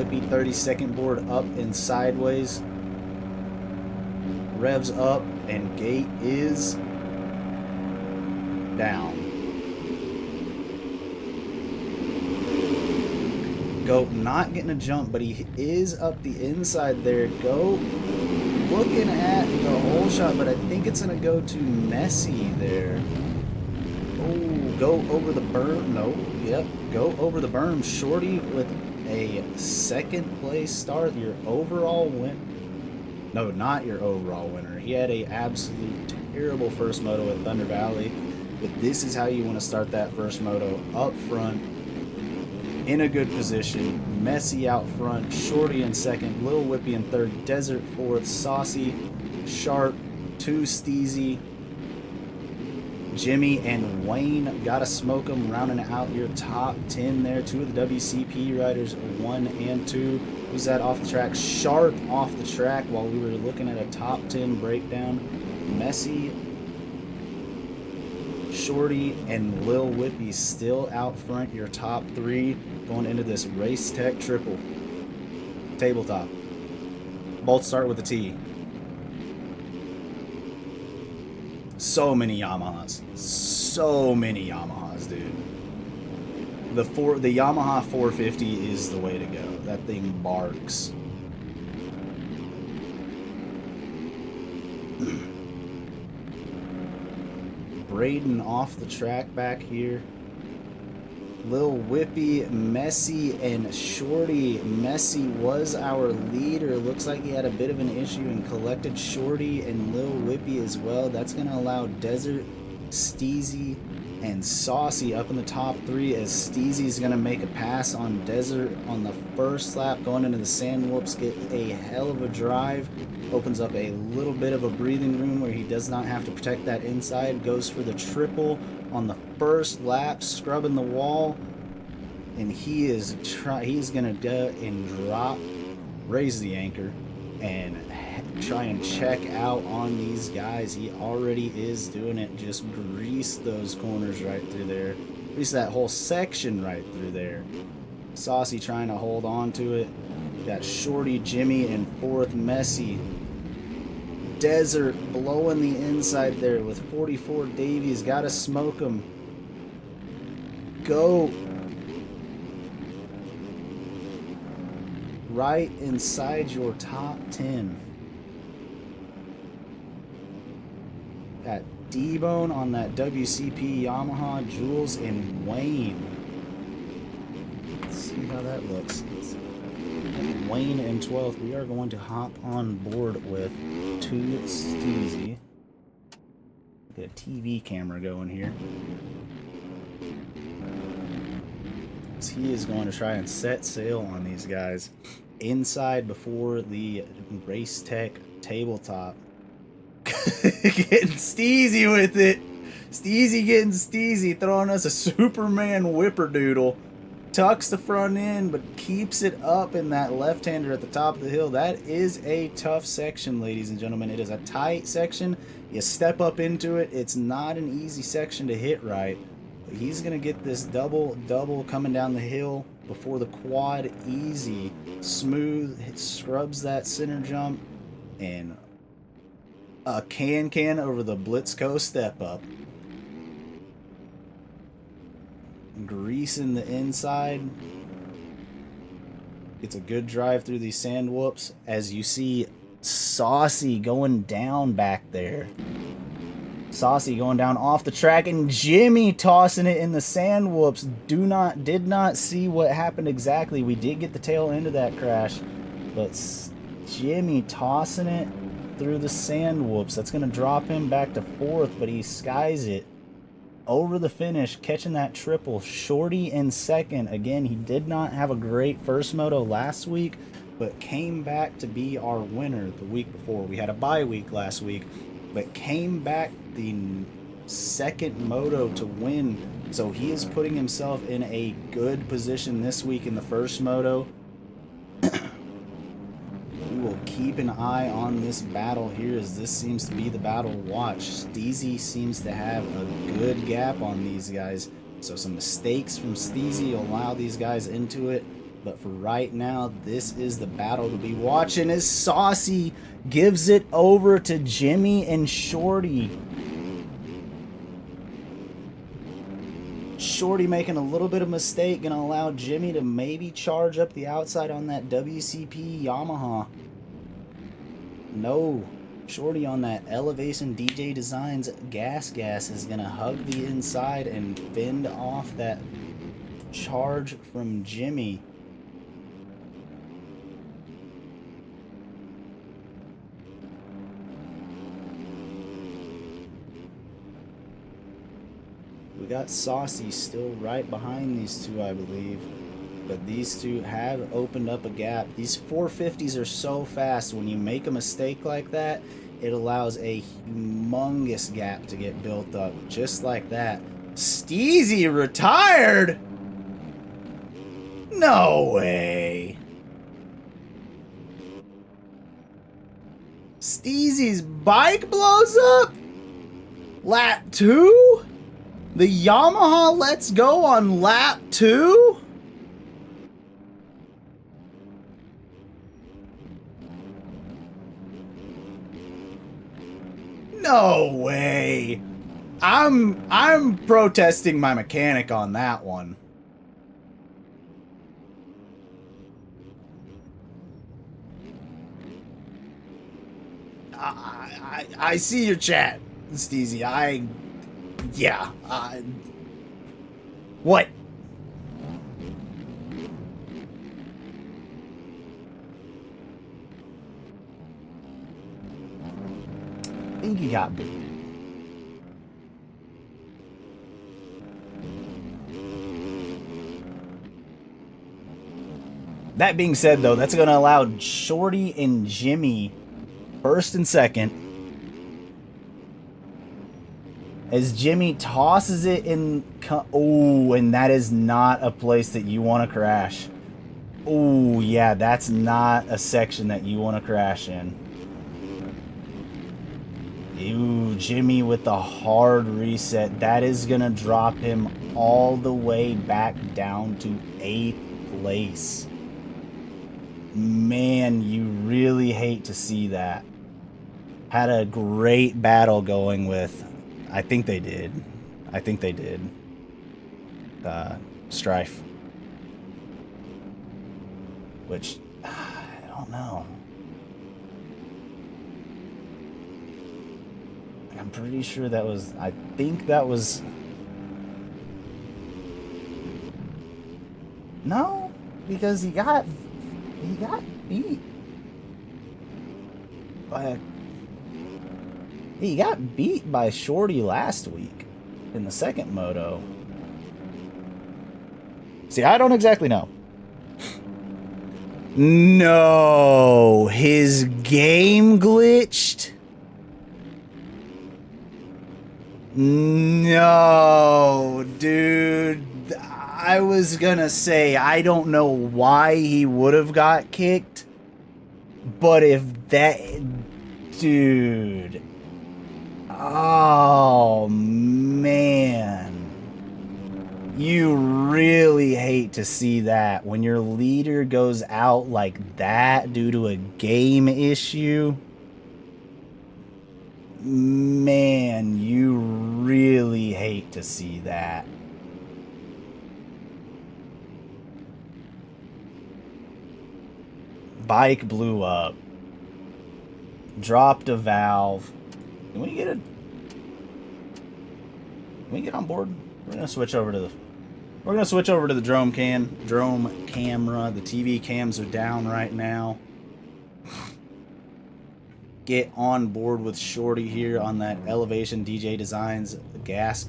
whippy 32nd board up and sideways. Revs up, and gate is down. Go not getting a jump, but he is up the inside there. Go looking at the hole shot, but I think it's going to go to Messi there. Oh, go over the berm. No, yep, go over the berm. Shorty with a second place start. Your overall win. No, not your overall winner. He had a absolute terrible first moto at Thunder Valley, but this is how you want to start that first moto. Up front, in a good position. Messi out front, Shorty in second, Lil Whippy in third, Desert fourth, Saucy, Sharp, 2 Steezy, Jimmy and Wayne. Gotta smoke them, rounding out your top 10 there. 2 of the WCP riders, 1 and 2. Who's that off the track? Sharp off the track while we were looking at a top 10 breakdown. Messi, Shorty, and Lil Whippy still out front, your top 3 going into this Race Tech triple. Tabletop. Both start with a T. So many Yamahas. So many Yamahas, dude. The Yamaha 450 is the way to go. That thing barks. Braden off the track back here. Lil Whippy, Messi, and Shorty. Messi was our leader. Looks like he had a bit of an issue and collected Shorty and Lil Whippy as well. That's going to allow Desert, Steezy, and Saucy up in the top 3 as Steezy's going to make a pass on Desert on the first lap. Going into the sand whoops, get a hell of a drive. Opens up a little bit of a breathing room where he does not have to protect that inside. Goes for the triple on the first lap, scrubbing the wall, and he's gonna go and drop, raise the anchor, and try and check out on these guys. He already is doing it. Just grease those corners right through there, grease that whole section right through there. Saucy trying to hold on to it. Got Shorty, Jimmy, and fourth Messi. Desert blowing the inside there with 44 Davies. Gotta smoke him. Go right inside your top 10. Got D-Bone on that WCP Yamaha, Jules, and Wayne. Let's see how that looks. Wayne in 12th. We are going to hop on board with 2 Steezy. Get a TV camera going here. So he is going to try and set sail on these guys inside before the Race Tech tabletop. Getting Steezy with it. Steezy getting Steezy, throwing us a Superman whipperdoodle. Tucks the front end, but keeps it up in that left-hander at the top of the hill. That is a tough section, ladies and gentlemen. It is a tight section. You step up into it. It's not an easy section to hit right. But he's going to get this double coming down the hill before the quad. Easy, smooth, it scrubs that center jump, and a can over the Blitzco step up. Greasing the inside. Gets a good drive through these sand whoops as you see Saucy going down back there. Saucy going down off the track, and Jimmy tossing it in the sand whoops. Did not see what happened exactly. We did get the tail end of that crash, but Jimmy tossing it through the sand whoops. That's going to drop him back to 4th, but he skies it over the finish, catching that triple. Shorty in 2nd. Again, he did not have a great first moto last week, but came back to be our winner the week before. We had a bye week last week, but came back the second moto to win. So he is putting himself in a good position this week in the first moto. We will keep an eye on this battle here, as this seems to be the battle to watch. Steezy seems to have a good gap on these guys, so some mistakes from Steezy will allow these guys into it. But for right now, this is the battle to be watching as Saucy gives it over to Jimmy and Shorty. Shorty making a little bit of mistake, gonna allow Jimmy to maybe charge up the outside on that WCP Yamaha. No, Shorty on that Elevation DJ Designs gas is gonna hug the inside and fend off that charge from Jimmy. We got Saucy still right behind these two, I believe. But these two have opened up a gap. These 450s are so fast. When you make a mistake like that, it allows a humongous gap to get built up. Just like that. Steezy retired? No way. Steezy's bike blows up? Lap 2? The Yamaha lets go on lap 2? No way. I'm protesting my mechanic on that one. I see your chat, Steezy. Yeah. What? I think he got booted. That being said, though, that's going to allow Shorty and Jimmy first and second. As Jimmy tosses it in... Oh, and that is not a place that you want to crash. Oh, yeah, that's not a section that you want to crash in. Ooh, Jimmy with the hard reset. That is going to drop him all the way back down to 8th place. Man, you really hate to see that. Had a great battle going with... I think they did. Strife. Which, I don't know. I'm pretty sure that was... I think that was... No, because he got beat by a... He got beat by Shorty last week in the second moto. See, I don't exactly know. No, his game glitched. No, dude. I was gonna say, I don't know why he would have got kicked. But if that... Dude... Oh, man. You really hate to see that when your leader goes out like that due to a game issue. Man, you really hate to see that. Bike blew up. Dropped a valve. Can we get on board? We're gonna switch over to the drone camera. The TV cams are down right now. Get on board with Shorty here on that Elevation DJ Designs gas.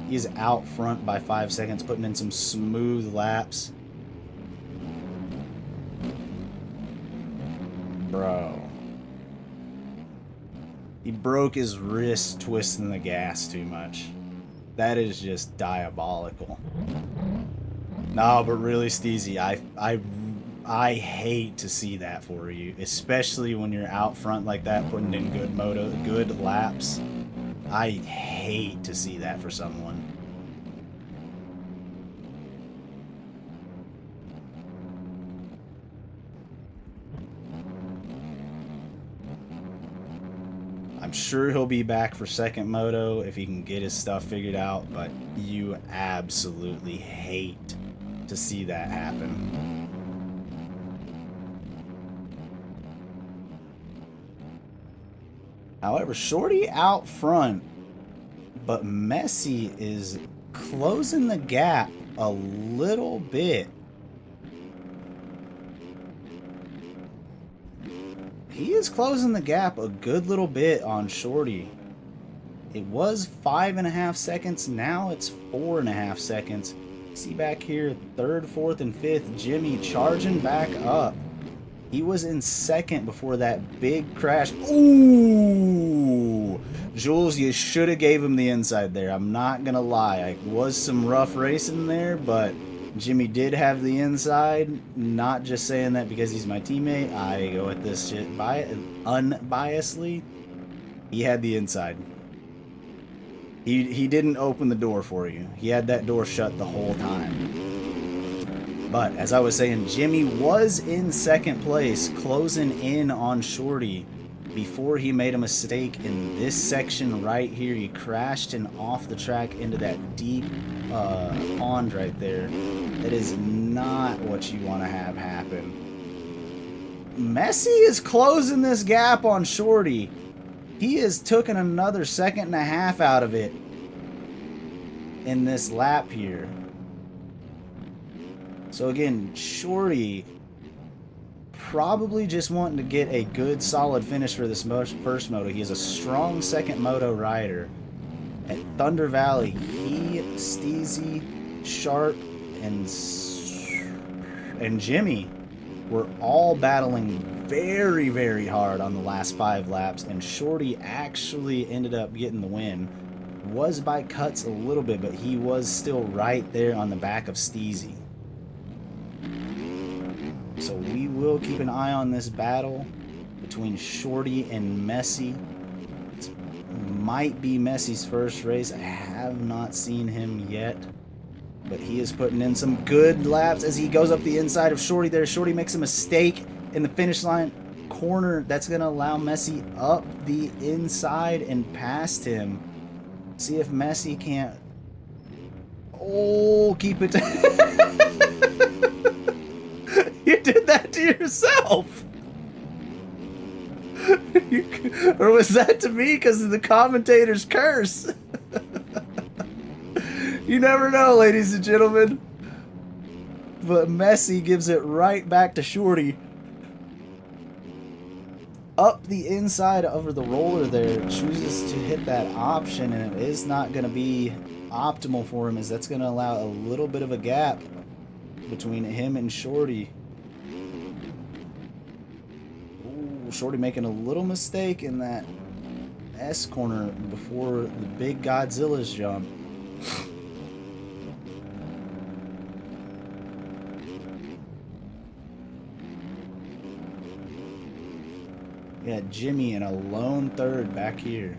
He's out front by 5 seconds, putting in some smooth laps. Bro. He broke his wrist twisting the gas too much. That is just diabolical. No, but really, Steezy, I hate to see that for you, especially when you're out front like that, putting in good laps. I hate to see that for someone. I'm sure he'll be back for second moto if he can get his stuff figured out, but you absolutely hate to see that happen. However, Shorty out front, but Messi is closing the gap a little bit. He is closing the gap a good little bit on Shorty. It was 5.5 seconds. Now it's 4.5 seconds. See back here, third, fourth, and fifth. Jimmy charging back up. He was in second before that big crash. Ooh! Jules, you should have gave him the inside there. I'm not going to lie. It was some rough racing there, but Jimmy did have the inside. Not just saying that because he's my teammate. I go at this shit unbiasedly. He had the inside. He didn't open the door for you. He had that door shut the whole time. But as I was saying, Jimmy was in second place, closing in on Shorty before he made a mistake in this section right here. He crashed and off the track into that deep pond right there. That is not what you want to have happen. Messi is closing this gap on Shorty. He has taken another 1.5 seconds out of it in this lap here. So again, Shorty probably just wanting to get a good solid finish for this first moto. He is a strong second moto rider. At Thunder Valley, he, Steezy, Sharp, and Jimmy were all battling very, very hard on the last 5 laps, and Shorty actually ended up getting the win. Was by cuts a little bit, but he was still right there on the back of Steezy. So we will keep an eye on this battle between Shorty and Messi. This might be Messi's first race. I have not seen him yet, but he is putting in some good laps as he goes up the inside of Shorty there. Shorty makes a mistake in the finish line corner. That's going to allow Messi up the inside and past him. See if Messi can't... Oh, keep it... You did that to yourself! Or was that to me because of the commentator's curse? You never know, ladies and gentlemen. But Messi gives it right back to Shorty. Up the inside over the roller there, chooses to hit that option, and it is not going to be optimal for him, as that's going to allow a little bit of a gap between him and Shorty. Ooh, Shorty making a little mistake in that S corner before the big Godzilla's jump. Yeah, Jimmy in a lone third back here.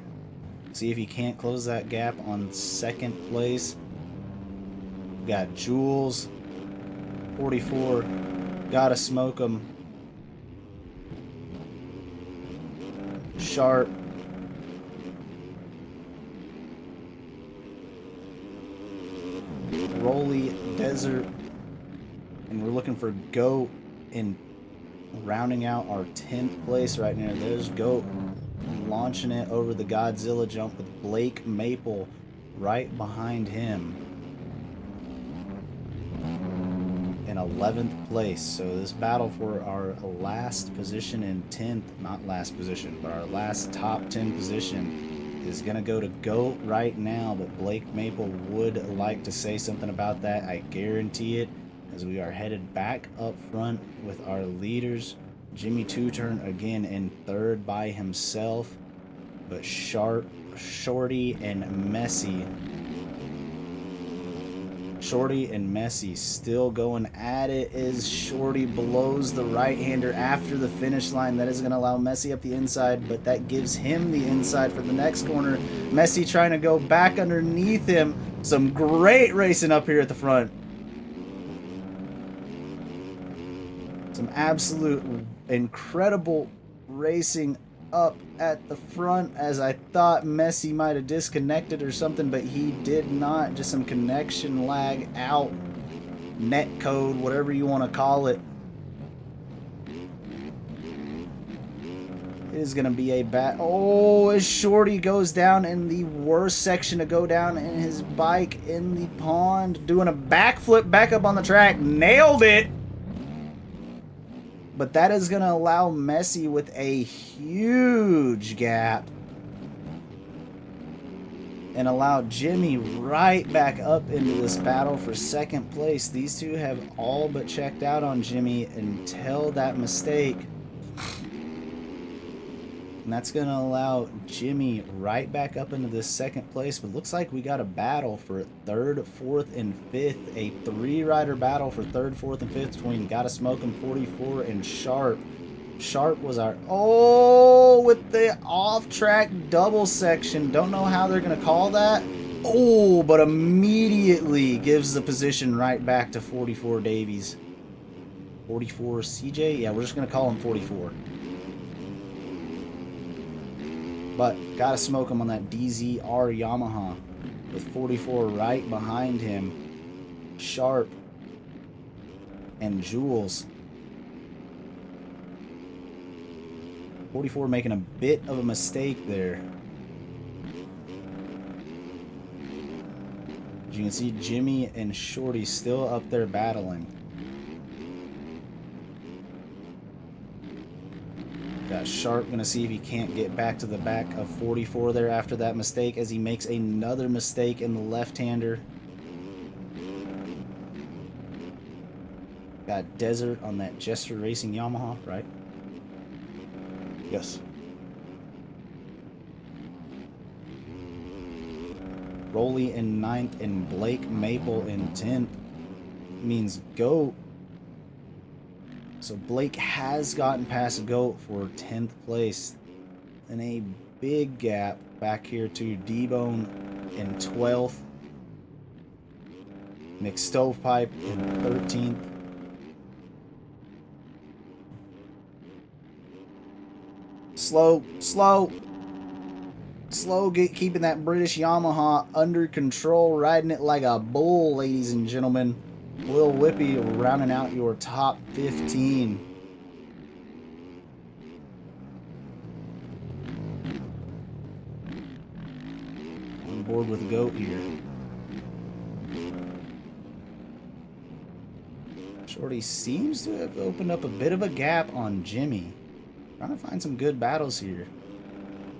See if he can't close that gap on second place. We got Jules, 44. Gotta smoke him. Sharp. Rolly, Desert. And we're looking for Goat in rounding out our 10th place right now. There's Goat launching it over the Godzilla jump with Blake Maple right behind him in 11th place. So this battle for our last position in 10th, not last position, but our last top 10 position is going to go to Goat right now, but Blake Maple would like to say something about that. I guarantee it, as we are headed back up front with our leaders. Jimmy Two-Turn again in third by himself, but Sharp, Shorty, and Messi. Shorty and Messi still going at it as Shorty blows the right-hander after the finish line. That is going to allow Messi up the inside, but that gives him the inside for the next corner. Messi trying to go back underneath him. Some great racing up here at the front. Some absolute incredible racing up at the front, as I thought Messi might have disconnected or something, but he did not. Just some connection lag out, net code, whatever you want to call it. It is going to be a bat. Oh, as Shorty goes down in the worst section to go down in his bike in the pond, doing a backflip back up on the track. Nailed it! But that is going to allow Messi with a huge gap and allow Jimmy right back up into this battle for second place. These two have all but checked out on Jimmy until that mistake. And that's going to allow Jimmy right back up into this second place. But looks like we got a battle for third, fourth, and fifth. A three-rider battle for third, fourth, and fifth between Gotta Smoke 'Em 44 and Sharp. Sharp was our... Oh, with the off-track double section. Don't know how they're going to call that. Oh, but immediately gives the position right back to 44 Davies. 44 CJ? Yeah, we're just going to call him 44. But Gotta Smoke him on that DZR Yamaha with 44 right behind him. Sharp and Jules. 44 making a bit of a mistake there. As you can see, Jimmy and Shorty still up there battling. Got Sharp going to see if he can't get back to the back of 44 there after that mistake, as he makes another mistake in the left-hander. Got Desert on that Jester Racing Yamaha, right? Yes. Rolly in 9th and Blake Maple in 10th. Means GOAT. So Blake has gotten past GOAT for 10th place. And a big gap back here to D-Bone in 12th. Nick Stovepipe in 13th. Slow keeping that British Yamaha under control, riding it like a bull, ladies and gentlemen. Will Whippy rounding out your top 15. On board with GOAT here. Shorty seems to have opened up a bit of a gap on Jimmy. Trying to find some good battles here.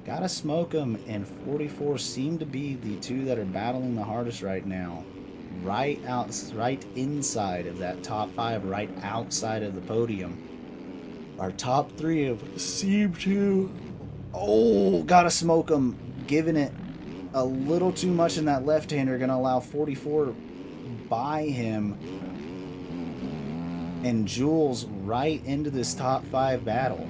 Gotta Smoke 'Em and 44 seem to be the two that are battling the hardest right now. Right inside of that top 5, right outside of the podium. Our top 3 have seemed to... Oh, Gotta Smoke 'Em giving it a little too much in that left-hander. Gonna allow 44 by him. And Jules right into this top 5 battle.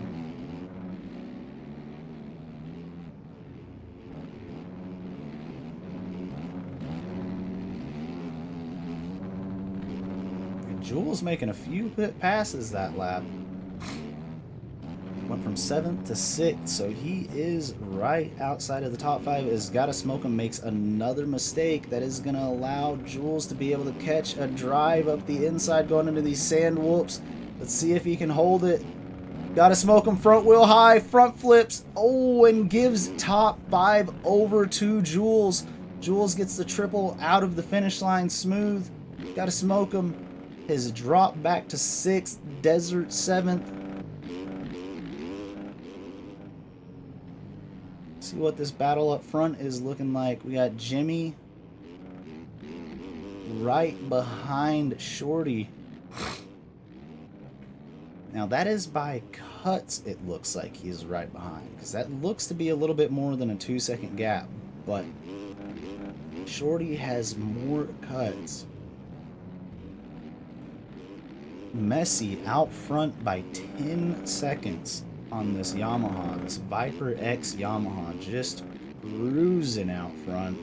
Jules making a few passes that lap. Went from 7th to 6th, so he is right outside of the top 5. As Gotta Smoke 'Em makes another mistake that is going to allow Jules to be able to catch a drive up the inside going into these sand whoops. Let's see if he can hold it. Gotta Smoke 'Em front wheel high, front flips. Oh, and gives top 5 over to Jules. Jules gets the triple out of the finish line smooth. Gotta Smoke 'Em has dropped back to 6th, Desert 7th. See what this battle up front is looking like. We got Jimmy right behind Shorty. Now that is by cuts, it looks like he's right behind, because that looks to be a little bit more than a 2-second gap, but Shorty has more cuts. Messi out front by 10 seconds on this Yamaha, this Viper X Yamaha, just cruising out front.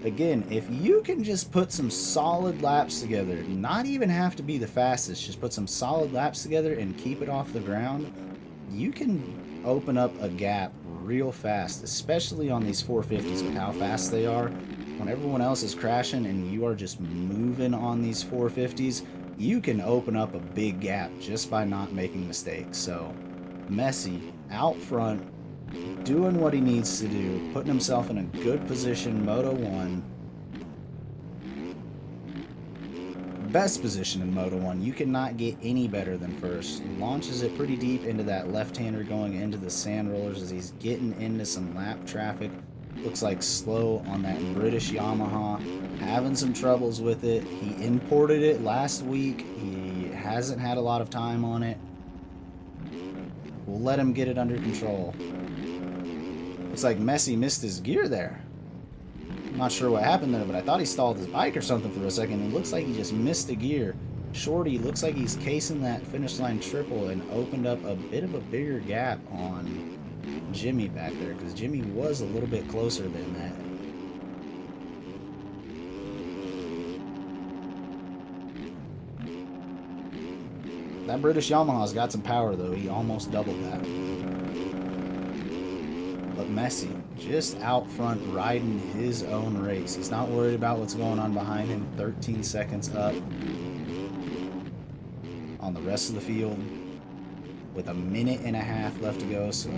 Again, if you can just put some solid laps together, not even have to be the fastest, just put some solid laps together and keep it off the ground, you can open up a gap real fast, especially on these 450s with how fast they are. When everyone else is crashing and you are just moving on these 450s, you can open up a big gap just by not making mistakes. So Messi out front, doing what he needs to do, putting himself in a good position, Moto 1. Best position in Moto 1. You cannot get any better than first. Launches it pretty deep into that left-hander going into the sand rollers as he's getting into some lap traffic. Looks like slow on that British Yamaha. Having some troubles with it. He imported it last week. He hasn't had a lot of time on it. We'll let him get it under control. Looks like Messi missed his gear there. I'm not sure what happened there, but I thought he stalled his bike or something for a second. It looks like he just missed a gear. Shorty looks like he's casing that finish line triple and opened up a bit of a bigger gap on Jimmy back there, because Jimmy was a little bit closer than that. That British Yamaha's got some power, though. He almost doubled that. But Messi just out front riding his own race. He's not worried about what's going on behind him. 13 seconds up on the rest of the field with a minute and a half left to go. So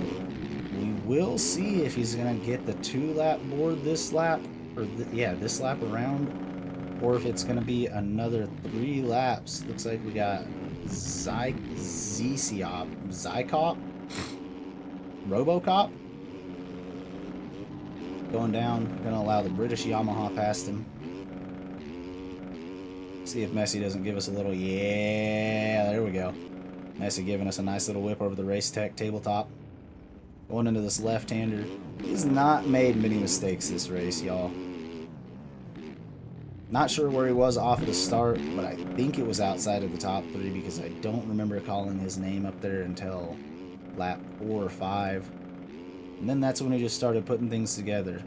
we will see if he's going to get the 2-lap board this lap, or this lap around, or if it's going to be another 3 laps. Looks like we got Zycop, Robocop going down. Going to allow the British Yamaha past him. See if Messi doesn't give us a little, yeah, there we go. Messi giving us a nice little whip over the Race Tech tabletop. Going into this left-hander. He's not made many mistakes this race, y'all. Not sure where he was off of the start, but I think it was outside of the top 3 because I don't remember calling his name up there until lap 4 or 5. And then that's when he just started putting things together.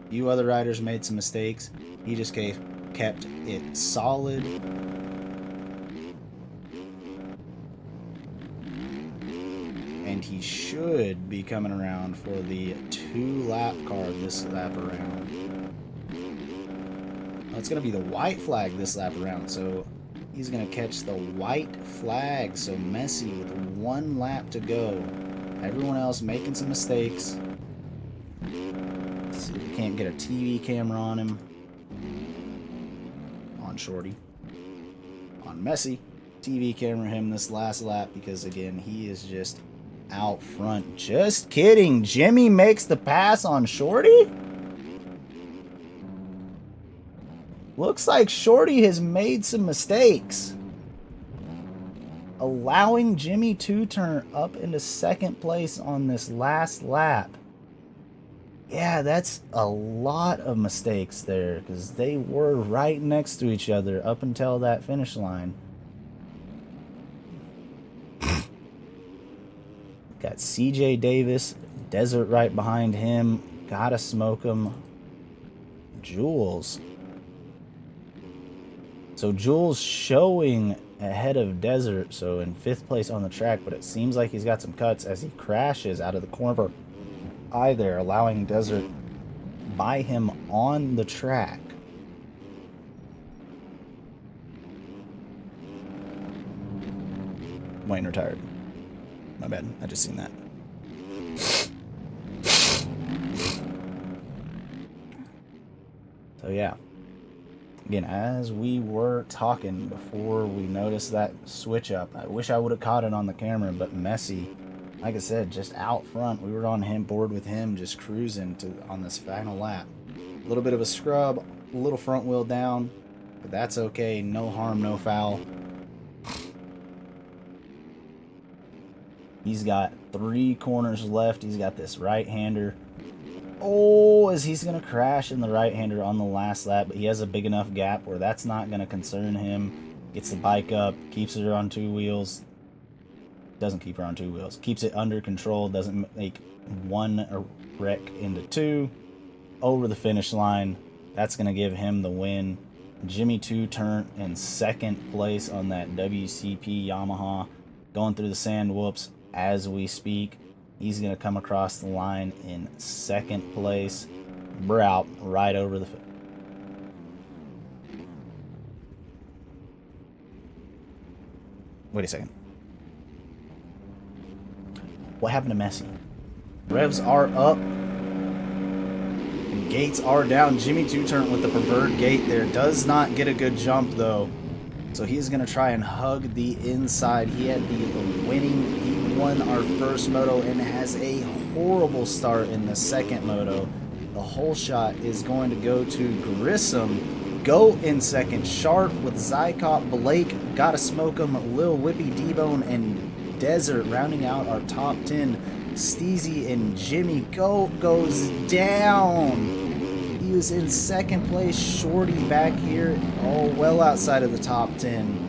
A few other riders made some mistakes. He just kept it solid. And he should be coming around for the 2-lap car this lap around. It's going to be the white flag this lap around, so he's going to catch the white flag. So Messi with 1 lap to go. Everyone else making some mistakes. Let's see if we can't get a TV camera on him. On Shorty. On Messi. TV camera him this last lap because, again, he is just out front. Just kidding. Jimmy makes the pass on Shorty? Looks like Shorty has made some mistakes. Allowing Jimmy to turn up into 2nd place on this last lap. Yeah, that's a lot of mistakes there because they were right next to each other up until that finish line. Got CJ Davis, Desert right behind him. Gotta smoke him. Jules. So Jules showing ahead of Desert, so in 5th place on the track, but it seems like he's got some cuts as he crashes out of the corner eye there, allowing Desert by him on the track. Wayne retired. My bad, I just seen that. So yeah. Again, as we were talking before we noticed that switch up, I wish I would have caught it on the camera, but Messi, like I said, just out front. We were on him, board with him, just cruising on this final lap. A little bit of a scrub, a little front wheel down, but that's okay. No harm, no foul. He's got 3 corners left. He's got this right-hander. Oh, as he's going to crash in the right-hander on the last lap, but he has a big enough gap where that's not going to concern him. Gets the bike up, keeps it on 2 wheels. Doesn't keep her on 2 wheels. Keeps it under control, doesn't make 1 wreck into 2. Over the finish line. That's going to give him the win. Jimmy 2 turn in 2nd place on that WCP Yamaha. Going through the sand whoops. as we speak. He's going to come across the line in second place. Brout right over the... Wait a second. What happened to Messi? Revs are up. And gates are down. Jimmy two-turn with the preferred gate there. Does not get a good jump, though. So he's going to try and hug the inside. He had the winning... He won our first moto and has a horrible start in the second moto. The whole shot is going to go to Grissom. Go in second. Sharp with Zykop. Blake. Gotta smoke him. Lil Whippy, D-Bone, and Desert rounding out our top 10. Steezy and Jimmy goes down. He was in second place. Shorty back here, all well outside of the top 10.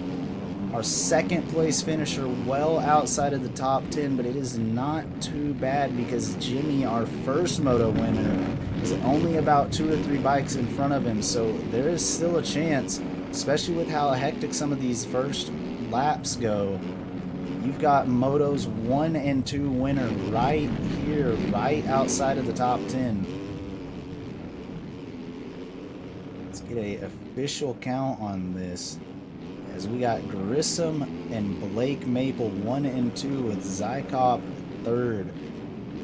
Our second place finisher well outside of the top 10, but it is not too bad because Jimmy, our first moto winner, is only about 2 or 3 bikes in front of him, so there is still a chance, especially with how hectic some of these first laps go. You've got Moto's 1 and 2 winner right here, right outside of the top 10. Let's get an official count on this. As we got Grissom and Blake Maple 1 and 2 with Zykop 3rd,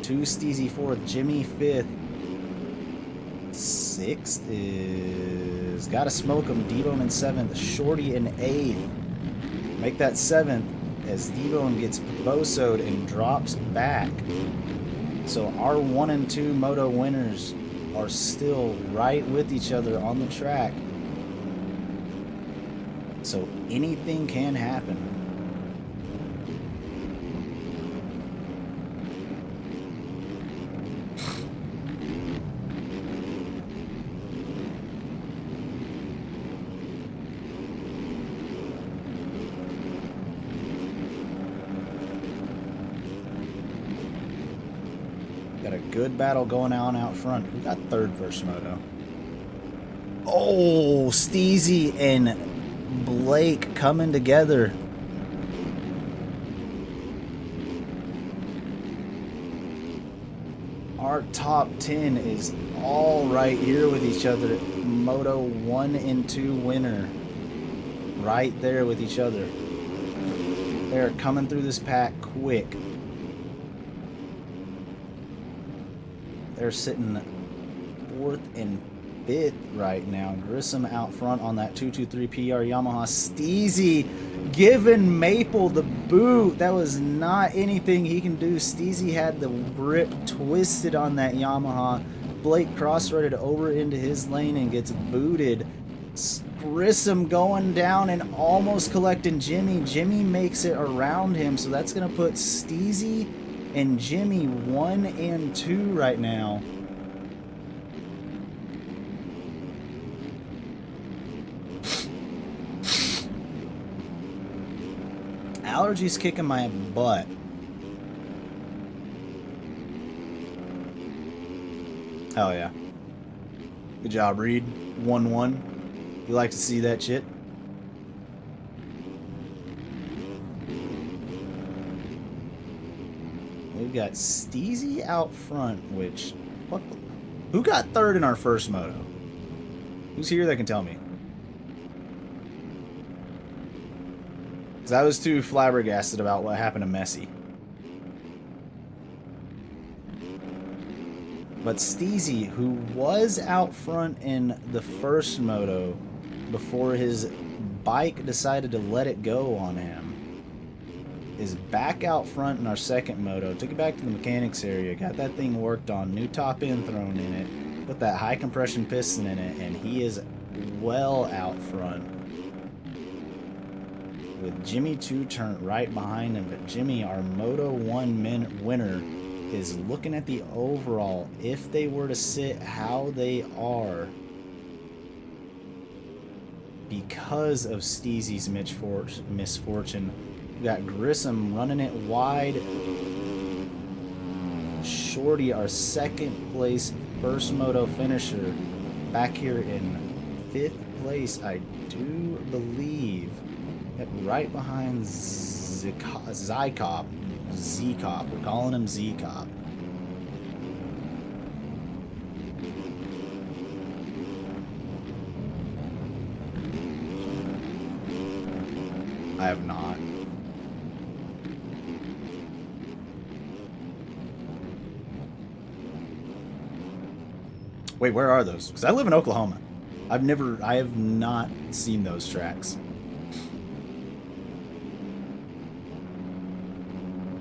2 Steezy 4th, Jimmy 5th. 6th is Gotta Smoke 'em, D-Bone in 7th, Shorty in 8th. Make that 7th as D-Bone gets bosoed and drops back. So our 1 and 2 moto winners are still right with each other on the track. So anything can happen. Got a good battle going on out front. Who got 3rd first moto? Oh, Steezy and Blake coming together. Our top 10 is all right here with each other. Moto 1 and 2 winner. Right there with each other. They're coming through this pack quick. They're sitting 4th and 5th right now. Grissom out front on that 223 PR Yamaha. Steezy giving Maple the boot. That was not anything he can do. Steezy had the grip twisted on that Yamaha. Blake cross-threaded over into his lane and gets booted. Grissom going down and almost collecting Jimmy. Jimmy makes it around him, so that's going to put Steezy and Jimmy 1 and 2 right now. Allergies kicking my butt. Hell yeah. Good job, Reed. 1-1. You like to see that shit? We've got Steezy out front, which... Who got 3rd in our first moto? Who's here that can tell me? Because I was too flabbergasted about what happened to Messi. But Steezy, who was out front in the first moto before his bike decided to let it go on him, is back out front in our second moto. Took it back to the mechanics area, got that thing worked on, new top end thrown in it, put that high compression piston in it, and he is well out front. With Jimmy 2 turned right behind him. But Jimmy, our Moto 1 winner, is looking at the overall. If they were to sit how they are because of Steezy's misfortune, we got Grissom running it wide. Shorty, our second place first moto finisher, back here in 5th place, I do believe. Right behind Zykop. Z-Cop. We're calling him Z-Cop. I have not. Wait, where are those? Because I live in Oklahoma. I have not seen those tracks.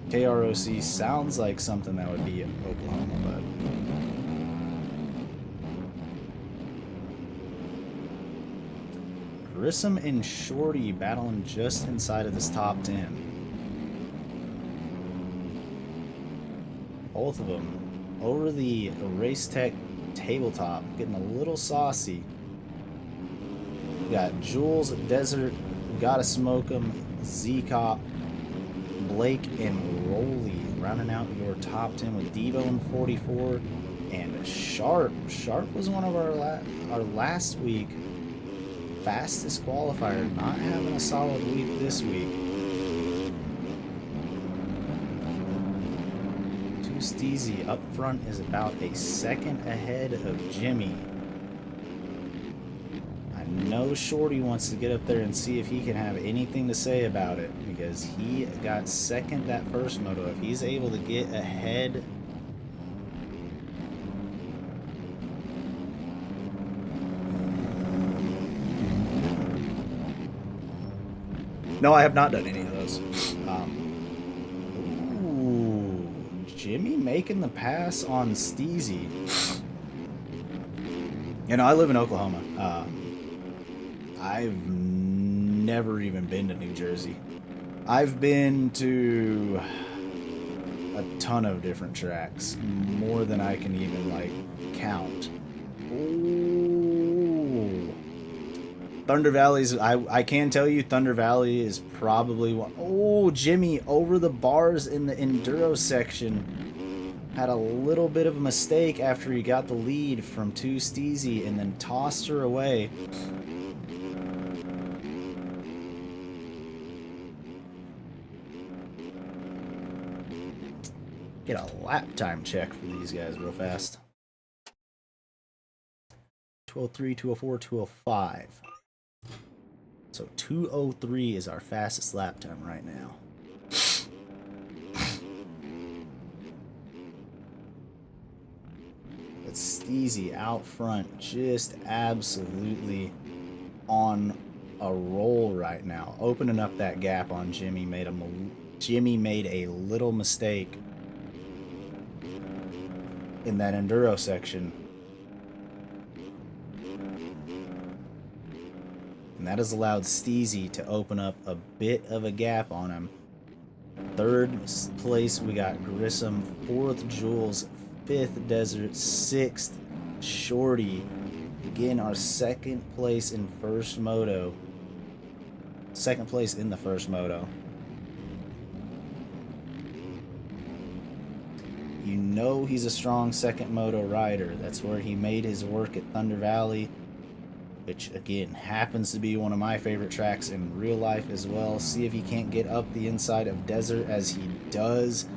KROC sounds like something that would be in Oklahoma, but... Grissom and Shorty battling just inside of this top 10. Both of them over the Race Tech tabletop, getting a little saucy. We got Jules, Desert, Gotta Smoke 'em, Z-Cop, Blake, and Rolly rounding out your top 10 with Devo in 44, and Sharp. Sharp was one of our last week fastest qualifier, not having a solid week this week. Too Steezy up front is about a second ahead of Jimmy. I know Shorty wants to get up there and see if he can have anything to say about it, because he got second that first moto. If he's able to get ahead No, I have not done any of those. Ooh, Jimmy making the pass on Steezy. You know, I live in Oklahoma. I've never even been to New Jersey. I've been to a ton of different tracks, more than I can even, like, count. Ooh. Thunder Valley's, I can tell you, Thunder Valley is probably one. Oh, Jimmy over the bars in the enduro section. Had a little bit of a mistake after he got the lead from 2 Steezy and then tossed her away. Get a lap time check for these guys real fast. 203, 204, 205. So 203 is our fastest lap time right now. But Steezy out front, just absolutely on a roll right now. Opening up that gap on Jimmy. Jimmy made a little mistake in that enduro section. And that has allowed Steezy to open up a bit of a gap on him. Third place, we got Grissom. Fourth, Jules. Fifth, Desert. Sixth, Shorty. Again, our second place in first moto. Second place in the first moto. You know he's a strong second moto rider. That's where he made his work at Thunder Valley, which again happens to be one of my favorite tracks in real life as well. See if he can't get up the inside of Desert, as he does.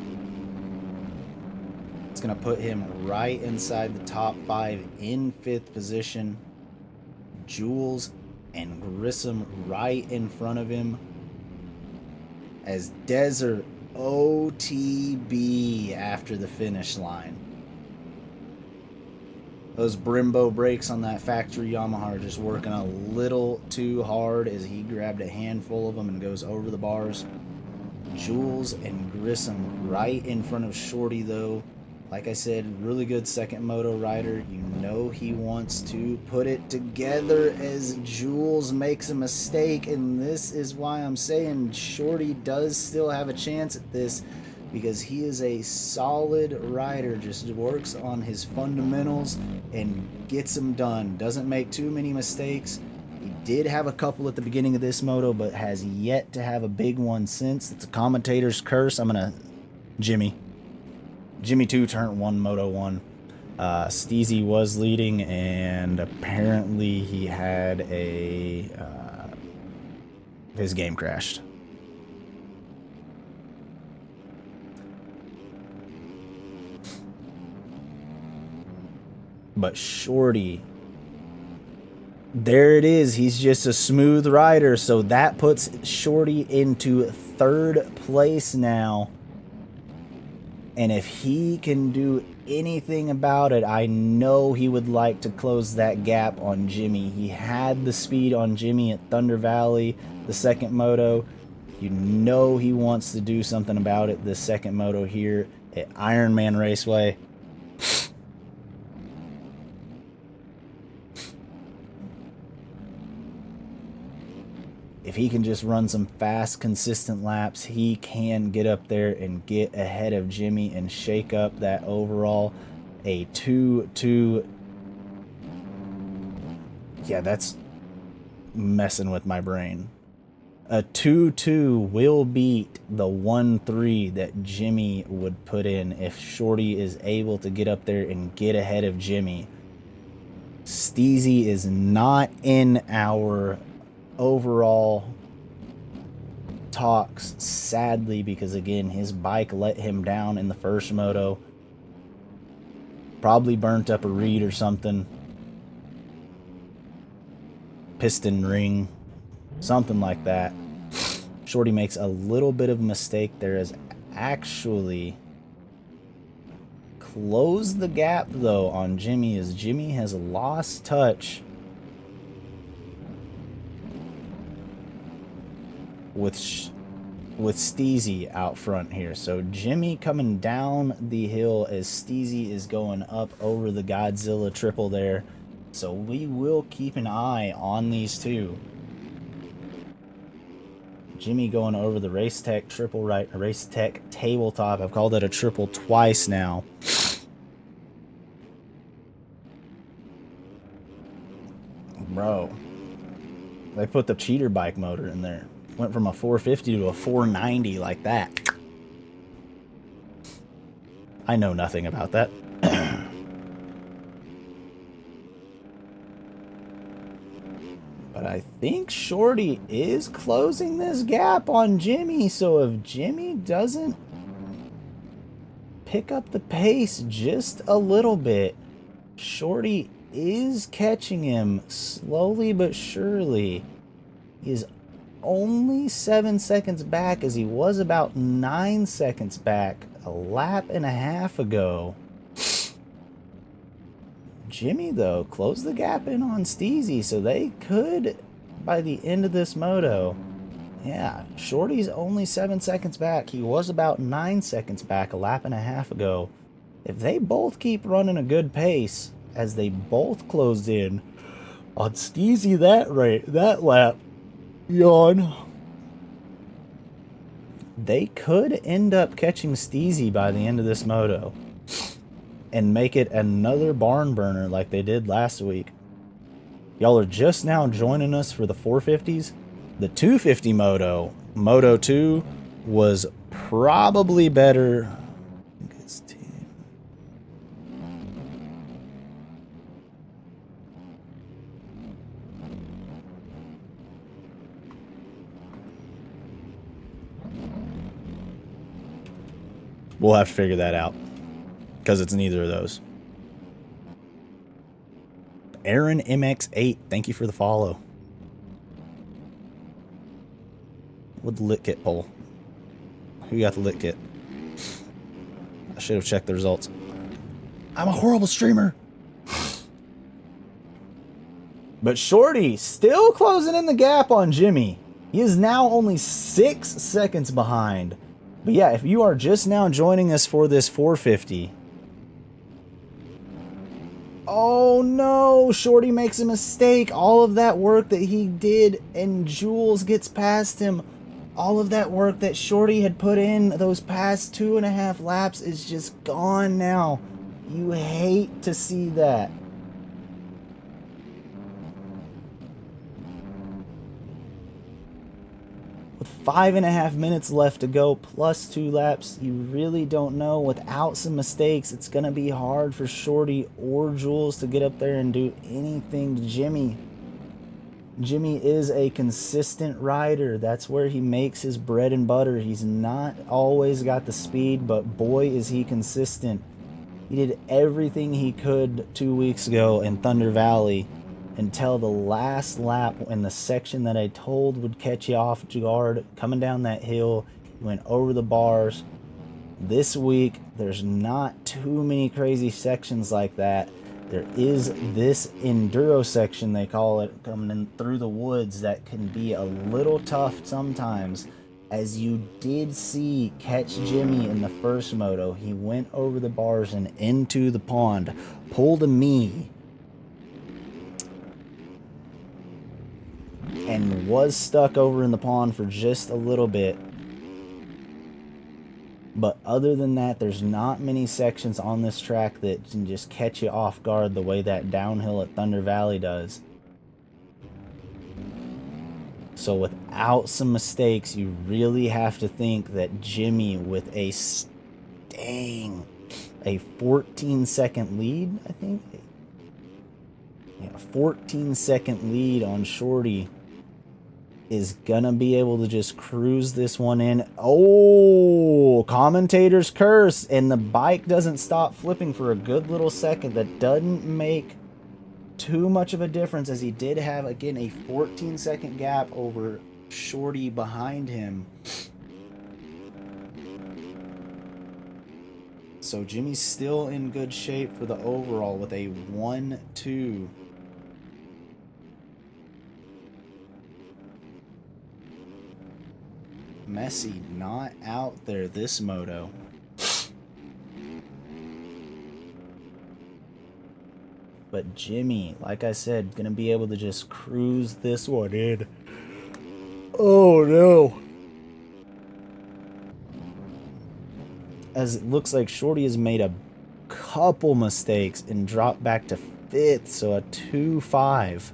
It's going to put him right inside the top 5 in 5th position. Jules and Grissom right in front of him, as Desert OTB after the finish line. Those Brembo brakes on that factory Yamaha are just working a little too hard, as he grabbed a handful of them and goes over the bars. Jules and Grissom right in front of Shorty, though. Like I said, really good second moto rider. You know he wants to put it together, as Jules makes a mistake, and this is why I'm saying Shorty does still have a chance at this, because he is a solid rider, just works on his fundamentals and gets them done. Doesn't make too many mistakes. He did have a couple at the beginning of this moto, but has yet to have a big one since. It's a commentator's curse. Jimmy 2 turned 1 Moto 1. Steezy was leading, and apparently he had his game crashed. But Shorty, there it is. He's just a smooth rider. So that puts Shorty into 3rd place now. And if he can do anything about it, I know he would like to close that gap on Jimmy. He had the speed on Jimmy at Thunder Valley, the second moto. You know he wants to do something about it this second moto here at Ironman Raceway. If he can just run some fast, consistent laps, he can get up there and get ahead of Jimmy and shake up that overall. A 2-2. Yeah, that's messing with my brain. A 2-2 will beat the 1-3 that Jimmy would put in if Shorty is able to get up there and get ahead of Jimmy. Steezy is not in our overall talks, sadly, because again, his bike let him down in the first moto. Probably burnt up a reed or something. Piston ring. Something like that. Shorty makes a little bit of a mistake there, as actually close the gap though on Jimmy, as Jimmy has lost touch with Steezy out front here. So Jimmy coming down the hill as Steezy is going up over the Godzilla triple there. So we will keep an eye on these two. Jimmy going over the Race Tech triple right, Race Tech tabletop. I've called it a triple twice now. Bro, they put the cheater bike motor in there. Went from a 450 to a 490 like that. I know nothing about that. But I think Shorty is closing this gap on Jimmy. So if Jimmy doesn't pick up the pace just a little bit, Shorty is catching him slowly but surely. He is only 7 seconds back, as he was about 9 seconds back a lap and a half ago. Jimmy, though, closed the gap in on Steezy, so they could, by the end of this moto, yeah, Shorty's only 7 seconds back. He was about 9 seconds back a lap and a half ago. If they both keep running a good pace, as they both closed in on Steezy that lap, yawn, they could end up catching Steezy by the end of this moto and make it another barn burner like they did last week. Y'all are just now joining us for the 450s. The 250 Moto 2, was probably better. I think it's 10. We'll have to figure that out, because it's neither of those. Aaron MX8, thank you for the follow. With the lit kit poll. Who got the lit kit? I should have checked the results. I'm a horrible streamer. But Shorty still closing in the gap on Jimmy. He is now only 6 seconds behind. But yeah, if you are just now joining us for this 450. Oh no, Shorty makes a mistake. All of that work that he did and Jules gets past him. All of that work that Shorty had put in those past 2.5 laps is just gone now. You hate to see that. With 5.5 minutes left to go, plus 2 laps, you really don't know. Without some mistakes, it's going to be hard for Shorty or Jules to get up there and do anything to Jimmy. Jimmy is a consistent rider. That's where he makes his bread and butter. He's not always got the speed, but boy, is he consistent. He did everything he could 2 weeks ago in Thunder Valley until the last lap in the section that I told would catch you off guard, coming down that hill. He went over the bars. This week, there's not too many crazy sections like that. There is this enduro section, they call it, coming in through the woods that can be a little tough sometimes. As you did see catch Jimmy in the first moto, he went over the bars and into the pond, pulled a me, and was stuck over in the pond for just a little bit. But other than that, there's not many sections on this track that can just catch you off guard the way that downhill at Thunder Valley does. So without some mistakes, you really have to think that Jimmy, with a 14-second lead, I think? Yeah, 14-second lead on Shorty, is gonna be able to just cruise this one in. Oh, commentator's curse, and the bike doesn't stop flipping for a good little second. That doesn't make too much of a difference, as he did have, again, a 14-second gap over Shorty behind him. So Jimmy's still in good shape for the overall with a 1-2. Messi not out there this moto. But Jimmy, like I said, gonna be able to just cruise this one in. Oh no. As it looks like Shorty has made a couple mistakes and dropped back to 5th, so a 2-5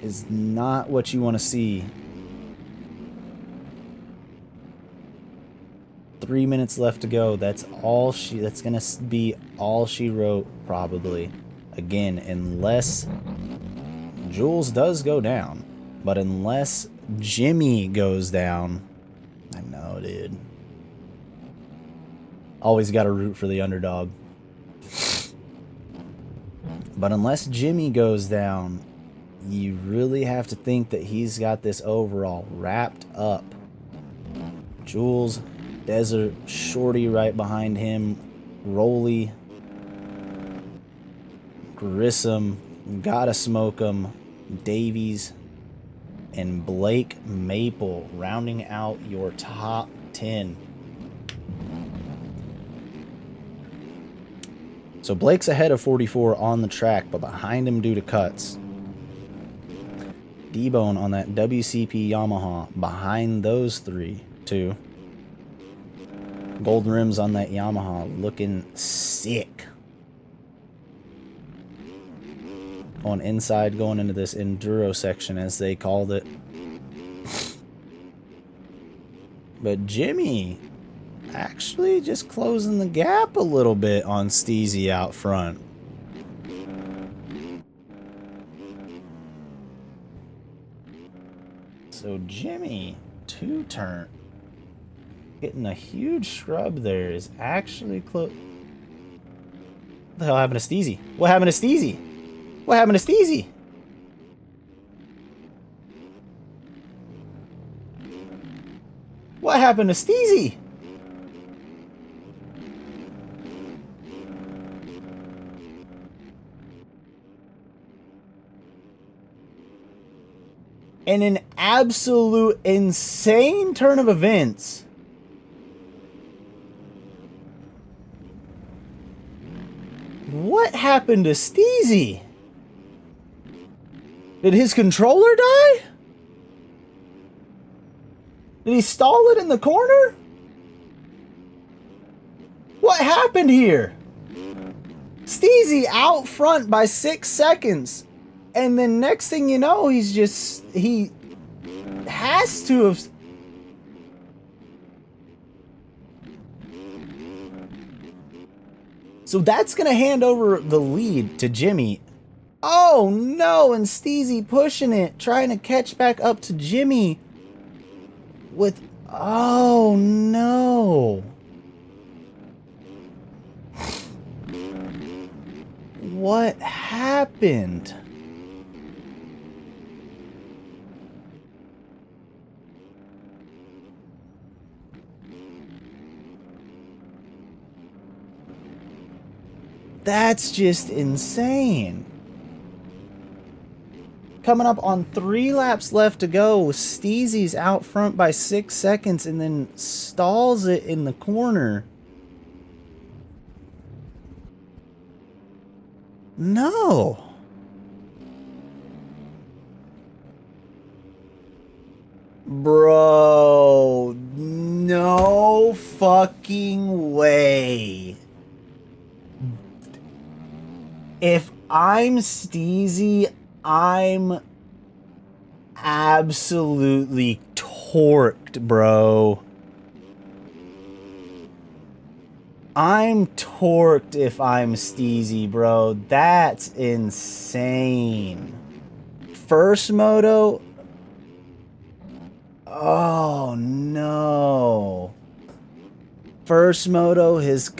is not what you want to see. 3 minutes left to go. That's gonna be all she wrote, probably. Again, unless Jules does go down. But unless Jimmy goes down, I know, dude. Always gotta root for the underdog. But unless Jimmy goes down, you really have to think that he's got this overall wrapped up. Jules, Desert, Shorty right behind him, Rolly, Grissom, Gotta Smoke 'em, Davies, and Blake Maple rounding out your top 10. So Blake's ahead of 44 on the track, but behind him due to cuts. D-Bone on that WCP Yamaha behind those two. Gold rims on that Yamaha, looking sick. On inside, going into this enduro section, as they called it. But Jimmy actually just closing the gap a little bit on Steezy out front. So Jimmy, two-turn, getting a huge scrub there, is actually close. What the hell happened to Steezy? What happened to Steezy? What happened to Steezy? What happened to Steezy? In an absolute insane turn of events, what happened to Steezy? Did his controller die? Did he stall it in the corner? What happened here? Steezy out front by 6 seconds. And then next thing you know, he has to have... So that's going to hand over the lead to Jimmy. Oh no, and Steezy pushing it, trying to catch back up to Jimmy with... Oh no. What happened? That's just insane. Coming up on 3 laps left to go. Steezy's out front by 6 seconds and then stalls it in the corner. No. Bro, no fucking way. If I'm Steezy, I'm absolutely torqued, bro. I'm torqued if I'm Steezy, bro. That's insane. First moto. Oh no. First moto, his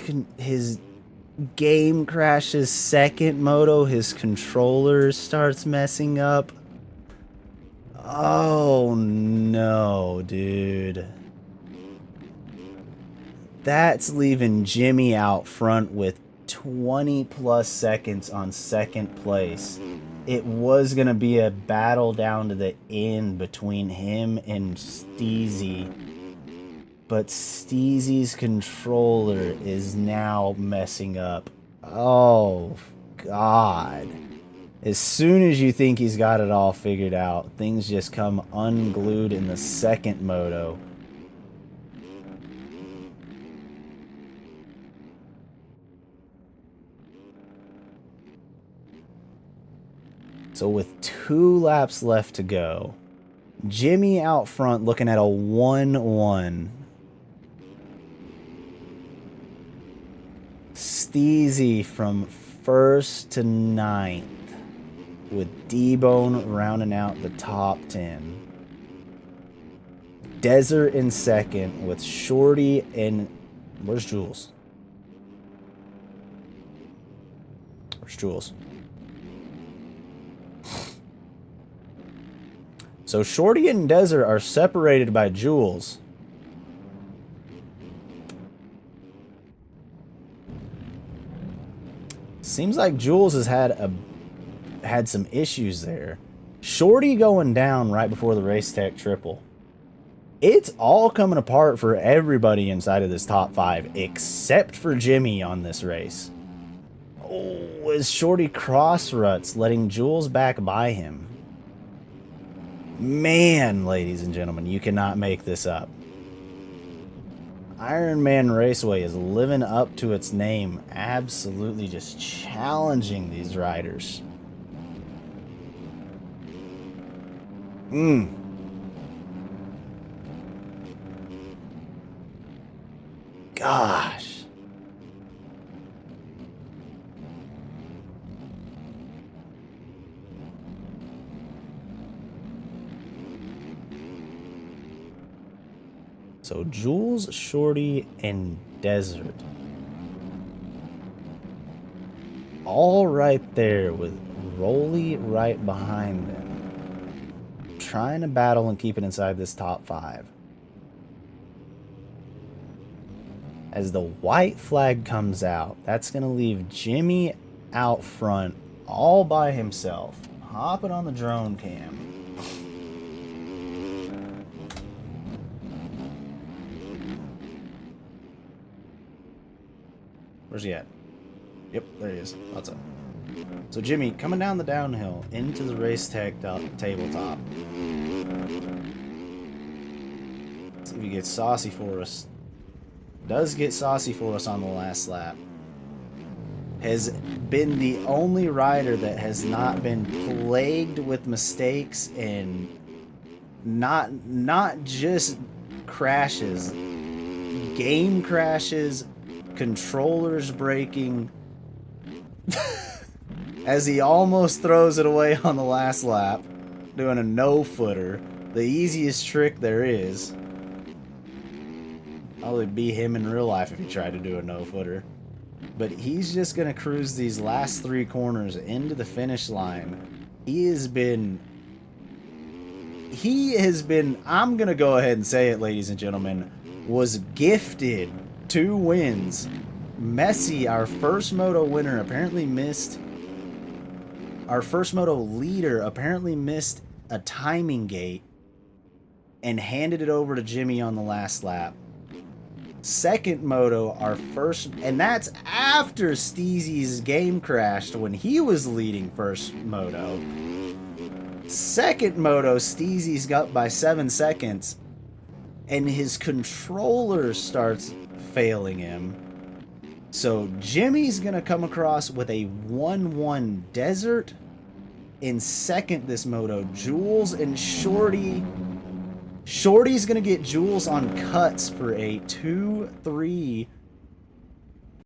game crashes. Second moto, his controller starts messing up. Oh no, dude. That's leaving Jimmy out front with 20 plus seconds on second place. It was going to be a battle down to the end between him and Steezy. But Steezy's controller is now messing up. Oh, God. As soon as you think he's got it all figured out, things just come unglued in the second moto. So with 2 laps left to go, Jimmy out front looking at a 1-1. Steezy from 1st to 9th with D-Bone rounding out the top 10. Desert in 2nd with Shorty and... Where's Jules? Where's Jules? So Shorty and Desert are separated by Jules. Seems like Jules has had some issues there. Shorty going down right before the race tech triple. It's all coming apart for everybody inside of this top 5, except for Jimmy on this race. Oh, is Shorty cross ruts, letting Jules back by him. Man, ladies and gentlemen, you cannot make this up. Ironman Raceway is living up to its name, absolutely just challenging these riders. Gosh. So Jules, Shorty, and Desert. All right there with Rolly right behind them. Trying to battle and keep it inside this top 5. As the white flag comes out, that's going to leave Jimmy out front all by himself. Hopping on the drone cam. Where's he at? Yep, there he is. That's up. So Jimmy coming down the downhill into the race tech tabletop. Let's see if he gets saucy for us. Does get saucy for us on the last lap. Has been the only rider that has not been plagued with mistakes and not just crashes, game crashes, controllers breaking, as he almost throws it away on the last lap, doing a no-footer, the easiest trick there is. Probably be him in real life if he tried to do a no-footer. But he's just going to cruise these last 3 corners into the finish line. He has been, I'm going to go ahead and say it, ladies and gentlemen, was gifted 2 wins. Messi, our first moto winner, apparently missed, our first moto leader apparently missed a timing gate and handed it over to Jimmy on the last lap. Second moto, our first, and that's after Steezy's game crashed when he was leading first moto. Second moto, Steezy's got by 7 seconds, and his controller starts failing him. So Jimmy's gonna come across with a 1-1 desert. In second this moto, Jules and Shorty. Shorty's going to get Jules on cuts for a 2-3